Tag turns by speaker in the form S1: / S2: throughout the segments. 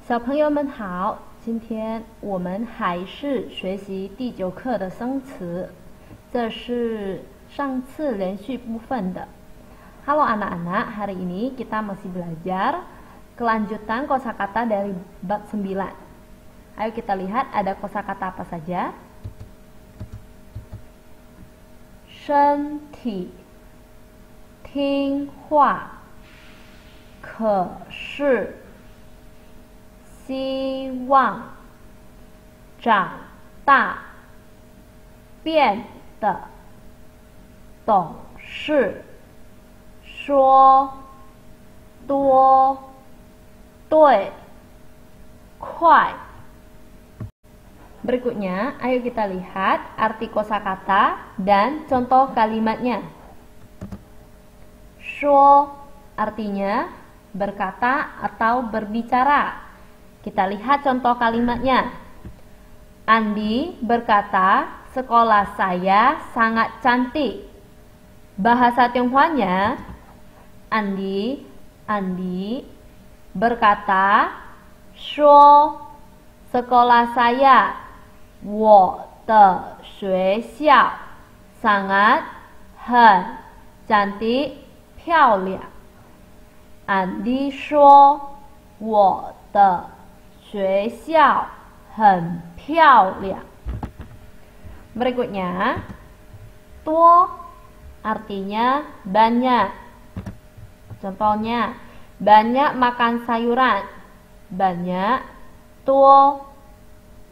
S1: 小朋友们好，今天我们还是学习第9课的生词，这是上次连续部分的。Halo anak-anak, hari ini kita masih belajar kelanjutan kosakata dari bab 9. Ayo kita lihat ada kosakata apa saja. 身体，听话，可是，希望，长大，变得，懂事，说，多，对，快。Berikutnya, ayo kita lihat arti kosakata dan contoh kalimatnya. Shuo artinya berkata atau berbicara. Kita lihat contoh kalimatnya. Andi berkata, sekolah saya sangat cantik. Bahasa Tionghoanya, Andi berkata, Shuo sekolah saya, 我的学校 sangat 很 cantik 漂亮 Andi 说我的学校很漂亮 Berikutnya, tuo artinya banyak. Contohnya, banyak makan sayuran. Banyak, tuo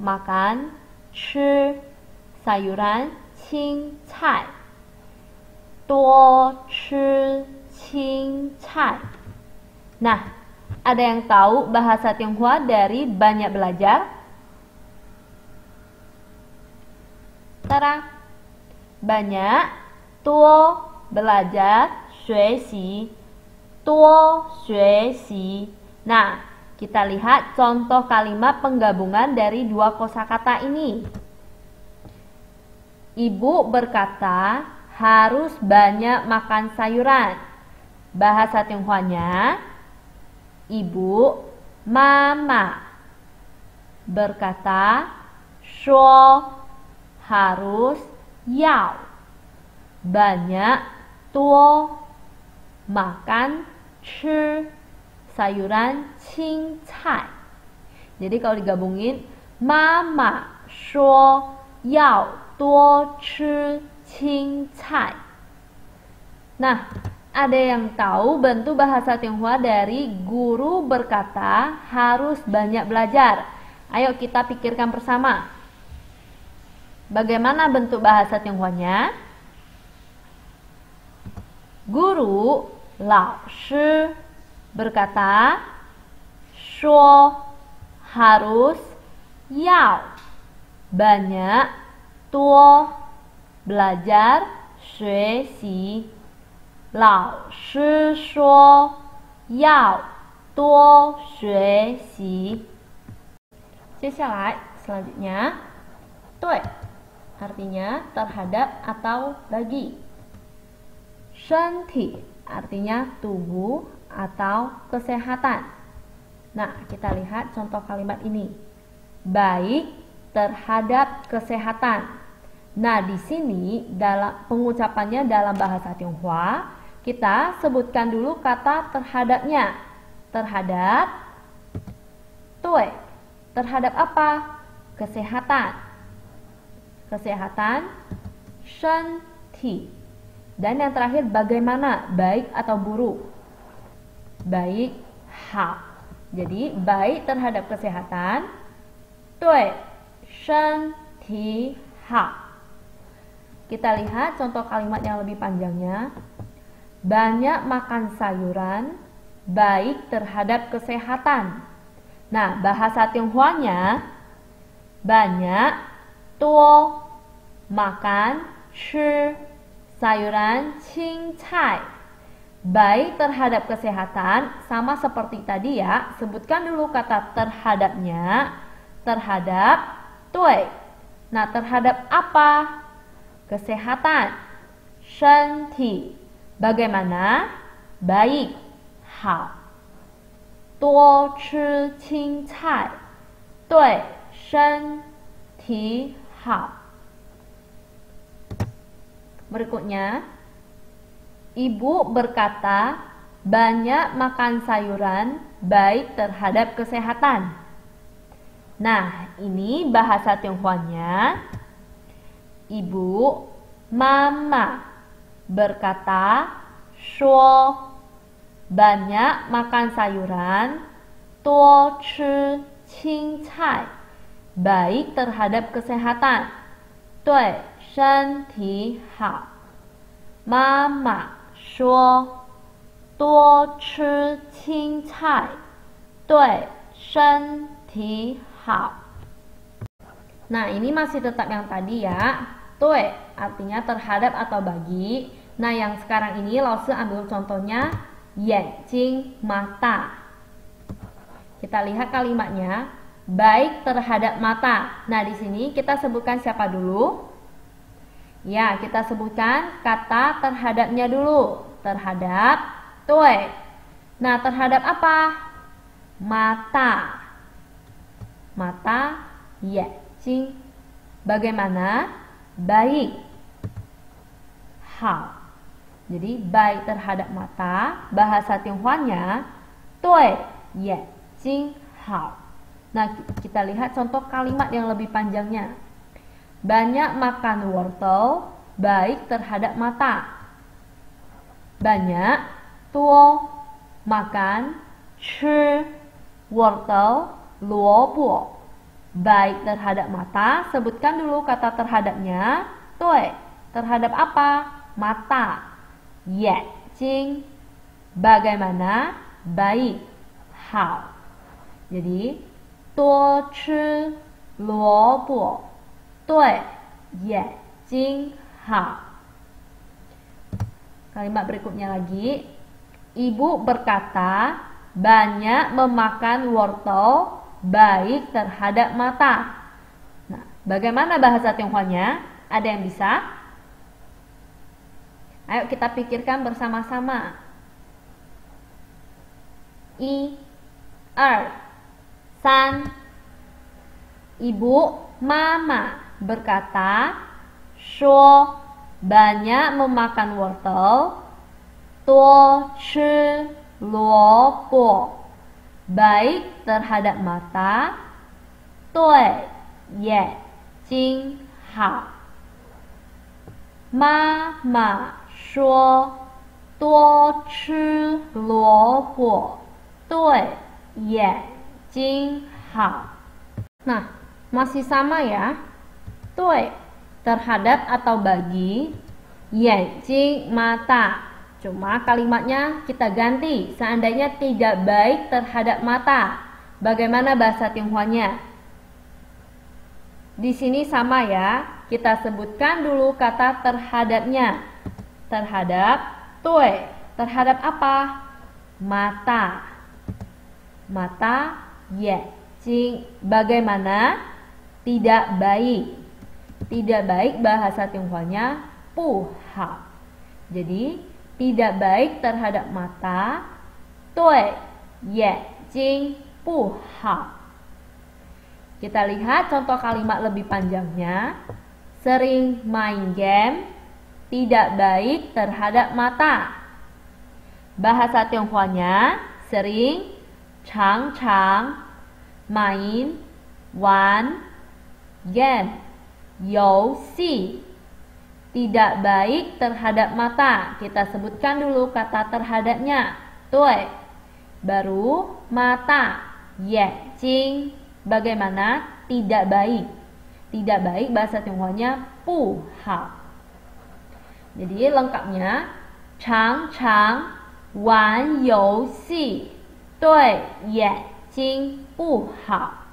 S1: makan, 吃 sayuran 青菜 多吃青菜 Nah, ada yang tahu bahasa Tionghoa dari banyak belajar? Tara, banyak, tuo belajar, 学习 多学习 Nah, kita lihat contoh kalimat penggabungan dari dua kosakata ini. Ibu berkata, harus banyak makan sayuran. Bahasa Tionghoanya, ibu, mama berkata, shuo harus, yao banyak, tuo makan, chi sayuran 青菜 Jadi kalau digabungin, mama shuo yao duo chi 青菜 Nah, ada yang tahu bentuk bahasa Tionghoa dari guru berkata harus banyak belajar? Ayo kita pikirkan bersama. Bagaimana bentuk bahasa Tionghoanya? Guru, lao shi berkata, shuo harus, yao banyak, tuo belajar, 学习 lao shi shuo yao duo 学习 Selanjutnya, dui artinya terhadap atau bagi. Shenti artinya tubuh atau kesehatan. Nah, kita lihat contoh kalimat ini. Baik terhadap kesehatan. Nah, di sini dalam pengucapannya dalam bahasa Tionghoa, kita sebutkan dulu kata terhadapnya. Terhadap, tue. Terhadap apa? Kesehatan. Kesehatan, shenti. Dan yang terakhir, bagaimana? Baik atau buruk? Baik, hao. Jadi, baik terhadap kesehatan, dui, shenti, hao. Kita lihat contoh kalimat yang lebih panjangnya. Banyak makan sayuran, baik terhadap kesehatan. Nah, bahasa Tionghoanya, banyak, tuo, makan, chi, sayuran, 青菜 baik terhadap kesehatan, sama seperti tadi ya, sebutkan dulu kata terhadapnya, terhadap, dui. Nah, terhadap apa? Kesehatan, shenti. Bagaimana? Baik, hao. 多吃青菜对身体好. Berikutnya, ibu berkata, banyak makan sayuran baik terhadap kesehatan. Nah, ini bahasa Tionghoanya. Ibu, mama berkata, shuo, banyak makan sayuran, tuo chi qing cai, baik terhadap kesehatan. Dui shen ti hao. Mama shuo, tuo chi qing cai, dui shen ti hao. Nah, ini masih tetap yang tadi ya. Tue artinya terhadap atau bagi. Nah, yang sekarang ini Lao Sư ambil contohnya yanjing mata. Kita lihat kalimatnya, baik terhadap mata. Nah, di sini kita sebutkan siapa dulu? Ya, kita sebutkan kata terhadapnya dulu. Terhadap tue. Nah, terhadap apa? Mata. Mata, yanjing. Bagaimana? Baik. Hao. Jadi baik terhadap mata, bahasa Tionghoanya tue yanjing hao. Nah, kita lihat contoh kalimat yang lebih panjangnya. Banyak makan wortel baik terhadap mata. Banyak tuo makan chi wortel luobo baik terhadap mata. Sebutkan dulu kata terhadapnya. Tue, terhadap apa? Mata. Yanjing, bagaimana? Baik. Hao. Jadi tuo chi luobo tue yanjing hao. Kalimat berikutnya lagi. Ibu berkata, banyak memakan wortel baik terhadap mata. Nah, bagaimana bahasa Tionghoanya? Ada yang bisa? Ayo kita pikirkan bersama-sama. 1, 2, 3. Ibu, mama berkata, shuo, banyak memakan wortel, tuo chi luobo, baik terhadap mata, dui yanjing hao. Mama shuo, tuo chi luobo, dui yanjing hao. Nah, masih sama ya. Dui terhadap atau bagi, yanjing mata. Cuma kalimatnya kita ganti. Seandainya tidak baik terhadap mata, bagaimana bahasa Tionghoanya? Di sini sama ya. Kita sebutkan dulu kata terhadapnya. Terhadap tue. Terhadap apa? Mata. Mata, yanjing. Bagaimana? Tidak baik. Tidak baik bahasa Tionghoanya pu hao. Jadi tidak baik terhadap mata, dui yanjing pu hao. Kita lihat contoh kalimat lebih panjangnya. Sering main game tidak baik terhadap mata. Bahasa Tionghoanya sering, chang main, wan, game, youxi. Tidak baik terhadap mata. Kita sebutkan dulu kata terhadapnya. Dui. Baru mata. Yanjing. Bagaimana? Tidak baik. Tidak baik bahasa Tionghoanya pu hao. Jadi lengkapnya chang wan youxi, dui yanjing pu hao.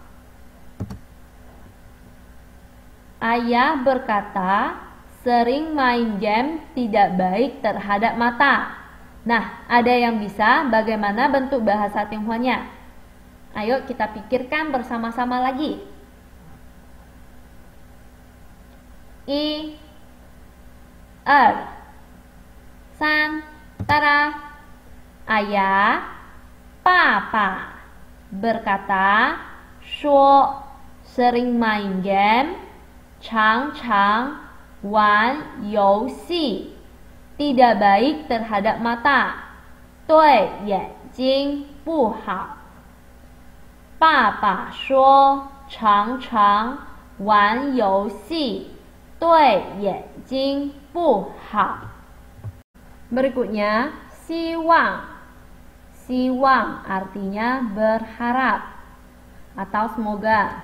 S1: Ayah berkata, sering main game tidak baik terhadap mata. Nah, ada yang bisa bagaimana bentuk bahasa Tionghoanya? Ayo kita pikirkan bersama-sama lagi. 1, 2, 3. Ayah, papa. berkata, 说 sering main game, 常常玩游戏 tidak baik terhadap mata, 对眼睛不好。爸爸说常常玩游戏对眼睛不好。Berikutnya, siwang. Siwang artinya berharap atau semoga.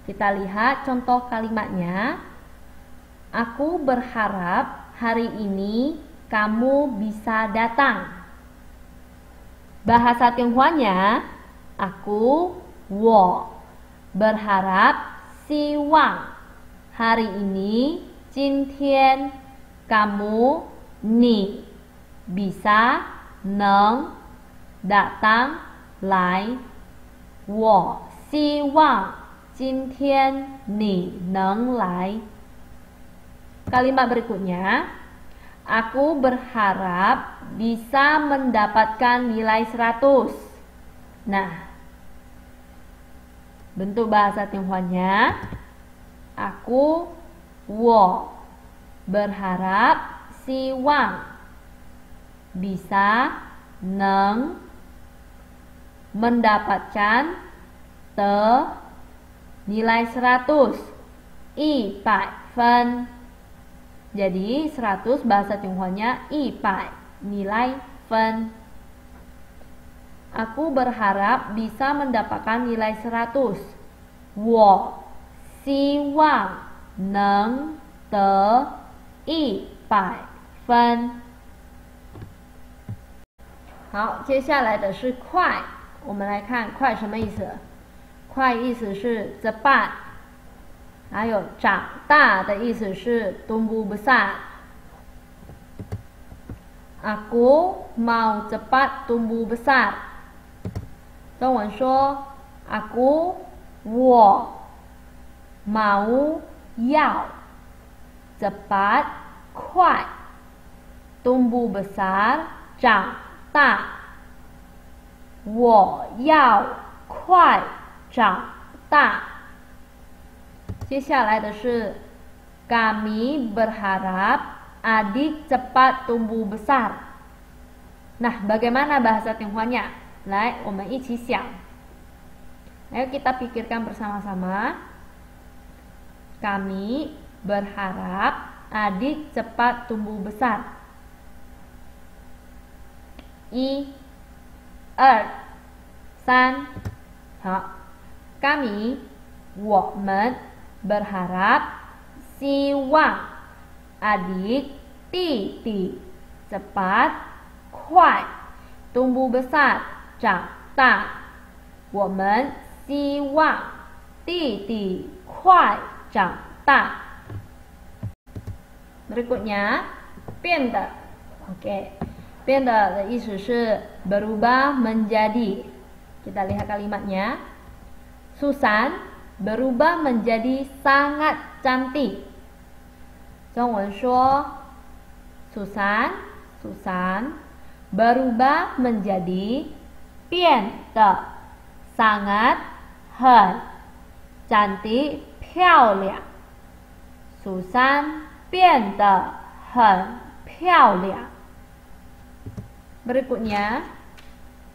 S1: Kita lihat contoh kalimatnya. Aku berharap hari ini kamu bisa datang. Bahasa Tionghoanya, aku, 我 berharap, 希望 hari ini, 今天 kamu, 你 bisa, 能 datang, 来 我希望今天你能来。 Kalimat berikutnya, aku berharap bisa mendapatkan nilai 100. Nah, bentuk bahasa Tionghoanya, aku, 我 berharap, 希望 bisa, 能 mendapatkan, 的 nilai 100, 100分. Jadi 100 bahasa Tionghoanya 100 nilai 分. Aku berharap bisa mendapatkan nilai 100. 我希望能得100分。好，接下来的是快，我们来看快什么意思？快意思是 cepat， 还有长大的意思是 tumbuh besar。 Aku mau cepat tumbuh besar。 中文说 aku 我 mau 要 cepat 快 tumbuh besar 长大。 我要快长大。 接下来的是 kami berharap adik cepat tumbuh besar. Nah, bagaimana bahasa Tionghoanya? 来，我们一起想。 Ayo kita pikirkan bersama-sama. Kami berharap adik cepat tumbuh besar. 1、2、3。 好， kami 我们 berharap 希望 adik 弟弟 cepat 快 tumbuh besar 长大。 我们希望弟弟快长大。 Berikutnya 变得 Oke, 变得的意思是 berubah menjadi. Kita lihat kalimatnya. Susan berubah menjadi sangat cantik. 中文说 Susan berubah menjadi 变得 sangat 很 cantik 漂亮。 Susan 变得很漂亮。 Berikutnya,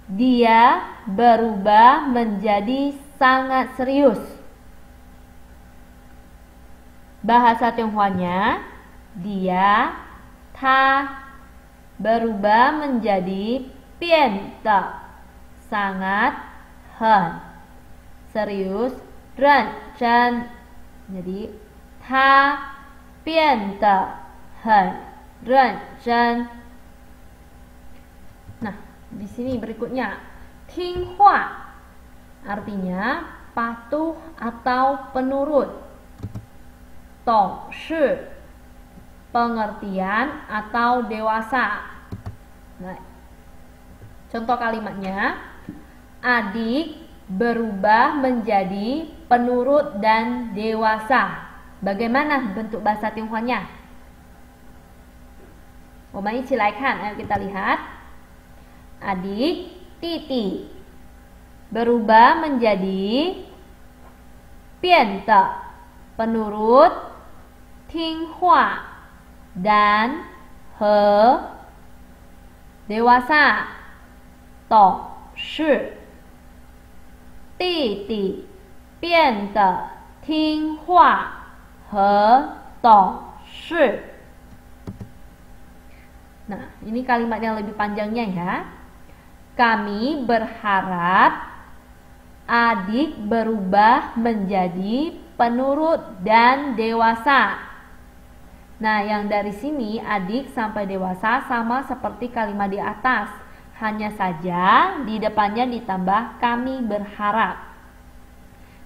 S1: dia berubah menjadi sangat serius. Bahasa Tionghoanya, dia, 他 berubah menjadi 变得 sangat 很 serius 认真。 Jadi 他变得很认真。 Nah, di sini berikutnya 听话 artinya patuh atau penurut. 懂事 pengertian atau dewasa. Nah, contoh kalimatnya, adik berubah menjadi penurut dan dewasa. Bagaimana bentuk bahasa Tionghoanya? 我们一起来看， ayo kita lihat. Adik, 弟弟 berubah menjadi 变得 penurut, 听话 dan 和 dewasa 懂事。弟弟变得听话和懂事。Nah, ini kalimat yang lebih panjangnya ya. Kami berharap adik berubah menjadi penurut dan dewasa. Nah, yang dari sini adik sampai dewasa sama seperti kalimat di atas. Hanya saja di depannya ditambah kami berharap.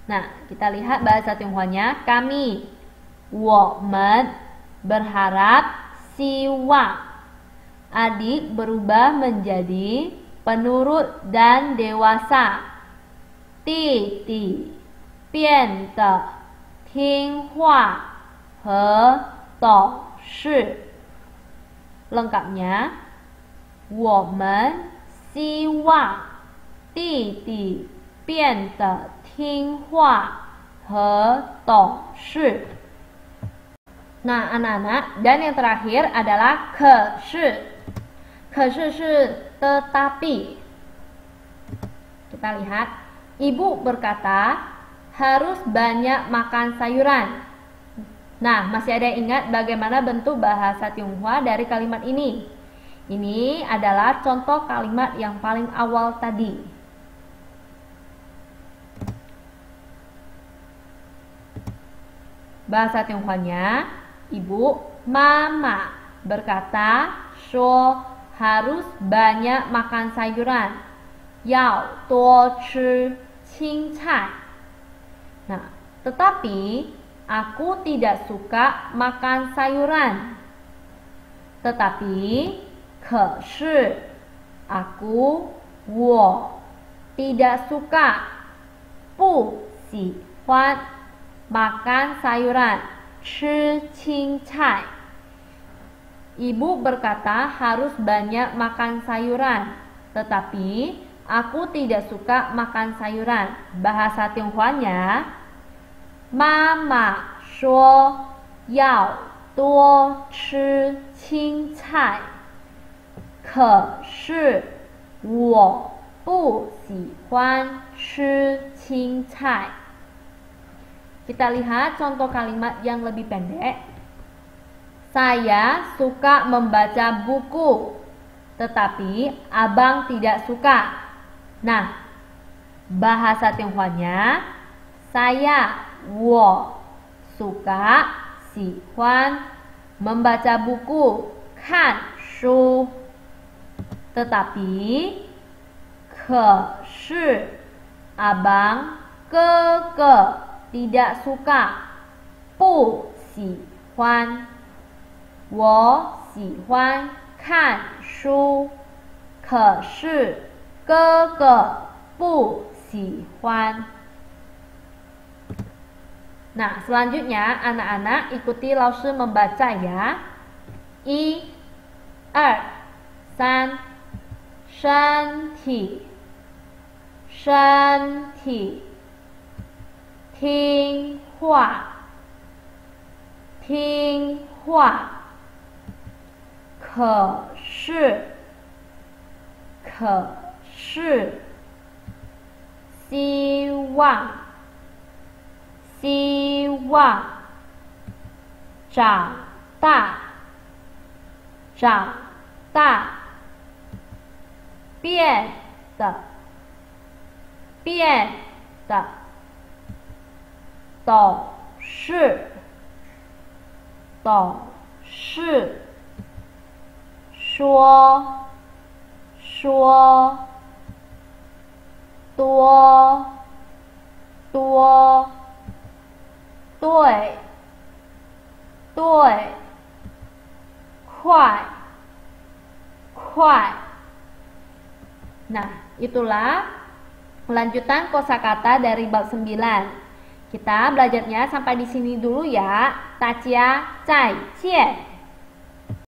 S1: Nah, kita lihat bahasa Tionghoanya. Kami, 我们 berharap, 希望 adik berubah menjadi penurut dan dewasa. 弟弟变得听话和懂事。Lengkapnya, 我们希望弟弟变得听话和懂事。Nah, anak-anak, dan yang terakhir adalah 可是。可是 tetapi. Kita lihat, ibu berkata harus banyak makan sayuran. Nah, masih ada yang ingat bagaimana bentuk bahasa Tionghoa dari kalimat ini? Ini adalah contoh kalimat yang paling awal tadi. Bahasa Tionghoanya, ibu, mama berkata, 说 harus banyak makan sayuran. 要多吃青菜. Nah, tetapi aku tidak suka makan sayuran. Tetapi, 可是 aku, 我 tidak suka, 不喜欢 makan sayuran, 吃青菜. Ibu berkata harus banyak makan sayuran, tetapi aku tidak suka makan sayuran. Bahasa Tionghoanya, Mama 说要多吃青菜，可是我不喜欢吃青菜。Kita lihat contoh kalimat yang lebih pendek. Saya suka membaca buku, tetapi abang tidak suka. Nah, bahasa Tionghoanya, saya, 我 suka, 喜欢 membaca buku, 看书. Tetapi, 可是 abang, 哥哥 tidak suka, 不喜欢。我喜欢看书，可是哥哥不喜欢。Nah, selanjutnya anak-anak ikuti Laoshi membaca ya. 1, 2, 3, 身体，身体，听话，听话。可是，可是，希望，希望，长大，长大，变的，变的，懂事，懂事。说，说，多，多，对，对，快，快. Nah, itulah lanjutan kosakata dari bab 9. Kita belajarnya sampai di sini dulu ya. Tachia, 再见.